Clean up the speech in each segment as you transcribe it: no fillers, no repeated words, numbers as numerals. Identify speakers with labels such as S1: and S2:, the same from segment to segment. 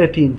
S1: 18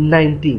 S1: 19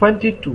S1: 22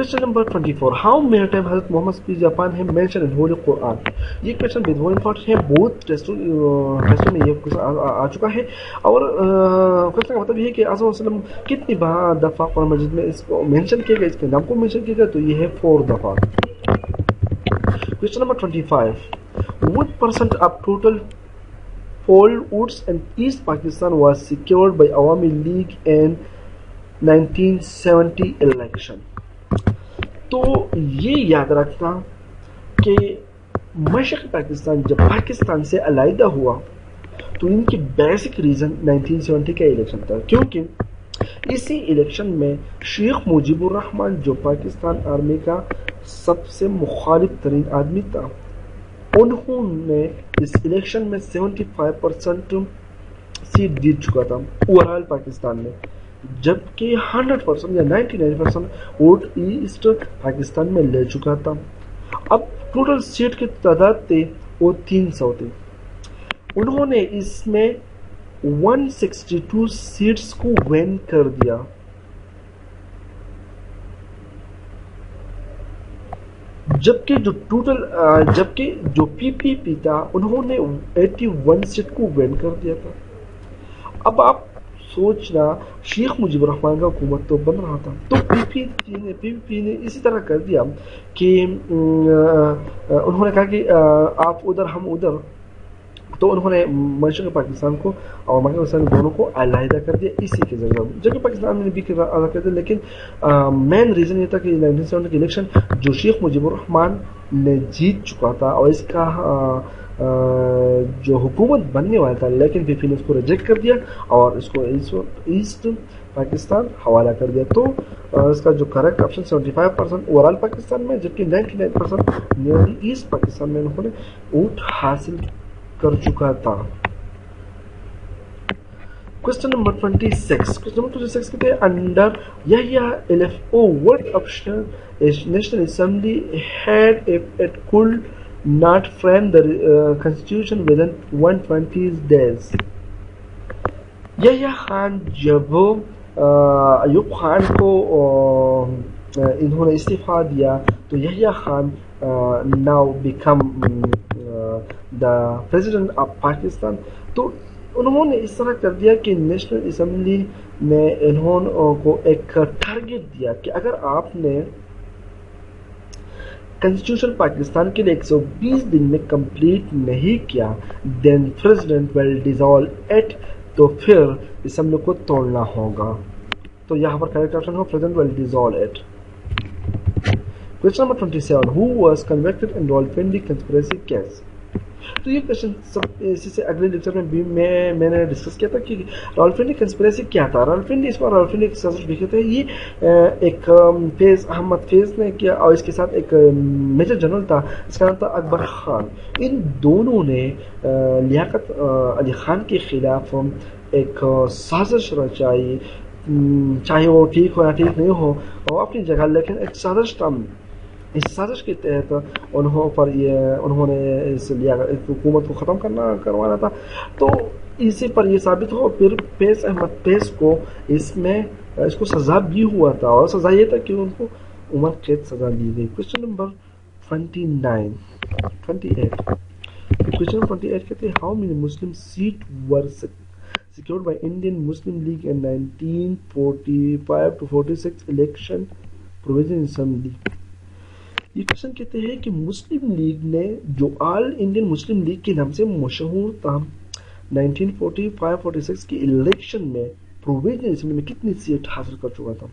S1: Question number 24. How many times Hazrat Muhammad peace be upon him mentioned in Holy Quran? یہ question بھی بہت important ہے, بہت ٹیسٹوں میں یہ question آ چکا ہے. اور question کا مطلب یہ ہے کہ آزم وسلم کتنی دفعہ قرآن مجید میں اس کو مینشن کیا گیا, اس کے نام کو مینشن کیا گیا, تو یہ ہے 4 دفعہ. Question number 25. What percent of total poll votes in East Pakistan was secured by Awami League in 1970 election? تو یہ یاد رکھنا کہ مشرقی پاکستان جب پاکستان سے علیحدہ ہوا تو ان کی بیسک ریزن 1970 کا الیکشن تھا, کیونکہ اسی الیکشن میں شیخ مجیب الرحمن جو پاکستان آرمی کا سب سے مخالف ترین آدمی تھا, انہوں نے اس الیکشن میں 75% سیٹ جیت چکا تھا اوورال پاکستان میں, جبکہ 100% یا 99% ووٹ ایسٹ پاکستان میں لے چکا تھا. اب ٹوٹل سیٹ کی تعداد تھی وہ 300 تھی. انہوں نے اس میں 162 سیٹس کو وین کر دیا, جبکہ جو پی پی پی تھا انہوں نے 81 سیٹ کو وین کر دیا تھا. اب آپ سوچنا, شیخ مجیب الرحمان کا حکومت تو بن رہا تھا, تو پی پی پی نے اسی طرح کر دیا کہ انہوں نے کہا کہ آپ ادھر ہم ادھر, تو انہوں نے مشرقی پاکستان کو اور مغربی پاکستان دونوں کو علیحدہ کر دیا اسی کے ذریعے, جبکہ پاکستان نے بھی علیحدہ کر دیا. لیکن مین ریزن یہ تھا کہ 1970 کے الیکشن جو شیخ مجیب الرحمان نے جیت چکا تھا اور اس کا جو حکومت بننے والا تھا, لیکن پی پی نے اس کو ریجیکٹ کر دیا اور اس کو ایسٹ پاکستان حوالہ کر دیا. تو اس کا جو کریکٹ آپشن 75% اوورال پاکستان میں, جبکہ 99% نیئرلی ایسٹ پاکستان میں انہوں نے ووٹ حاصل کر چکا تھا. Question number 26. Question number 26 کہتے ہیں under Yahya LFO what option National Assembly had if it could not frame the constitution within 120 days. Yahya Khan جب ایوب خان کو انہوں نے استعفیٰ دیا تو Yahya Khan now become the president of Pakistan. تو انہوں نے اس طرح کر دیا کہ نیشنل اسمبلی نے انہوں کو ایک ٹارگٹ دیا کہ اگر آپ نے کنسٹیٹیوشن پاکستان کے لیے 120 دن میں کمپلیٹ نہیں کیا دین پریزیڈنٹ ول ڈیزالو اٹ, تو پھر اسمبلی کو توڑنا ہوگا. تو یہاں پر کریکٹ آپشن ہو president will dissolve it. Question number 27. Who was convicted in Rawalpindi conspiracy case? تو یہ کوشچن اسی سے اگلے لیکچر میں بھی میں نے ڈسکس کیا تھا کہ راولپنڈی کنسپریسی کیا تھا. راولپنڈی اس بار راولپنڈی ایک سازش بھی کہتے ہیں, یہ ایک فیض احمد فیض نے کیا اور اس کے ساتھ ایک میجر جنرل تھا اس کا نام تھا اکبر خان. ان دونوں نے لیاقت علی خان کے خلاف ایک سازش رچائی, چاہے وہ ٹھیک ہو یا ٹھیک نہیں ہو وہ اپنی جگہ, لیکن ایک سازش تھا. اس سازش کے تحت انہوں نے اس حکومت کو ختم کروانا تھا. تو اسی پر یہ ثابت ہو پھر فیض احمد فیض کو اس کو سزا بھی ہوا تھا, اور سزا یہ تھا کہ ان کو عمر قید سزا دی گئی. Question number 28. کوشچن نمبر 28 کہتے ہیں how many Muslim seat were secured by Indian Muslim League in 1945 to 46 election provision assembly. یہ کوشچن کہتے ہیں کہ مسلم لیگ نے جو آل انڈین مسلم لیگ کے نام سے مشہور تھا 1945-46 کی الیکشن میں پروویژنل اسمبلی میں کتنی سیٹ حاصل کر چکا تھا.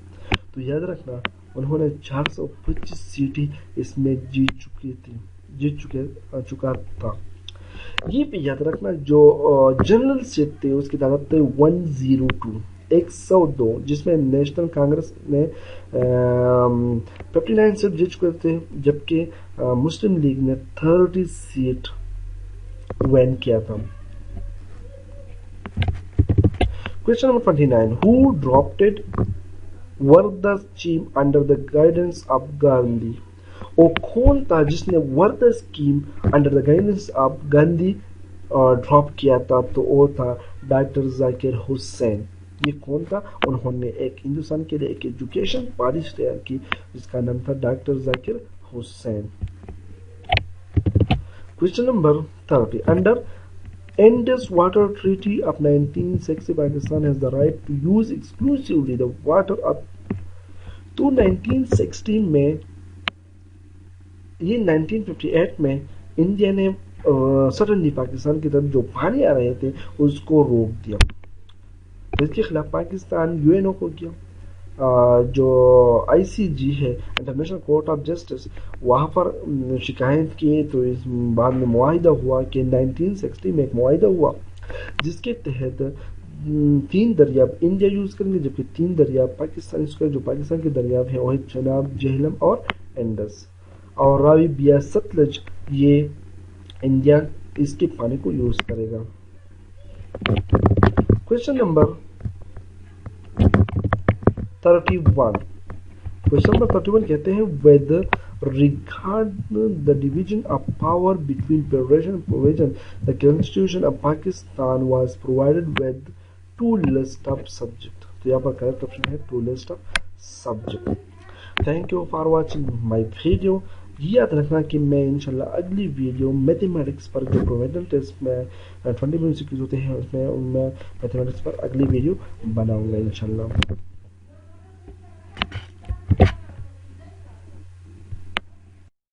S1: تو یاد رکھنا انہوں نے 425 سیٹیں اس میں جیت چکا تھا. یہ بھی یاد رکھنا جو جنرل سیٹ تھے اس کی تعداد تھے 102, جس میں نیشنل کانگریس نے 59 سیٹ جیت چکے تھے, جبکہ مسلم لیگ نے 30 سیٹ وین کیا تھا. Question number 29. Who drafted Warda scheme under the guidance of Gandhi? اور کون تھا جس نے Warda scheme under the guidance of Gandhi drop کیا تھا؟ تو وہ تھا ڈاکٹر ذاکر حسین. یہ کون تھا؟ انہوں نے ایک ہندوستان کے لیے ایک ایجوکیشن پالیسی تیار کی جس کا نام تھا doctor Zakir Hussain. Question number 30 under Indus Water Treaty of 1960 Pakistan has the right to use exclusively the water up to 1960 میں یہ 1958 میں انڈیا نے سڈنلی پاکستان کی طرف جو پانی آ رہے تھے اس کو روک دیا، اس کے خلاف پاکستان یو این او کو گیا، جو آئی سی جی ہے انٹرنیشنل کورٹ آف جسٹس وہاں پر شکایت کی، تو اس بعد میں معاہدہ ہوا کہ 1960 میں ایک معاہدہ ہوا جس کے تحت 3 دریاب انڈیا یوز کریں گے جبکہ 3 دریاب پاکستان، اس کا جو پاکستان کے دریاب ہیں وہ چناب، جہلم اور انڈس، اور راوی بیا ستلج یہ انڈیا اس کے پانی کو یوز کرے گا۔ کوشچن نمبر 31 کوشچن نمبر 31 کہتے ہیں whether regard the division of power between federation and provision the constitution of Pakistan was provided with 2 list of subject، تو یہاں پر کریکٹ آپشن ہے 2 list of subject۔ Thank you for watching my video. یاد رکھنا کہ میں انشاءاللہ اگلی ویڈیو میتھمیٹکس پر جو پروویڈنل ٹیسٹ میں 20 MCQs ہوتے ہیں اس میں میتھمیٹکس پر اگلی ویڈیو بناؤں گا انشاءاللہ۔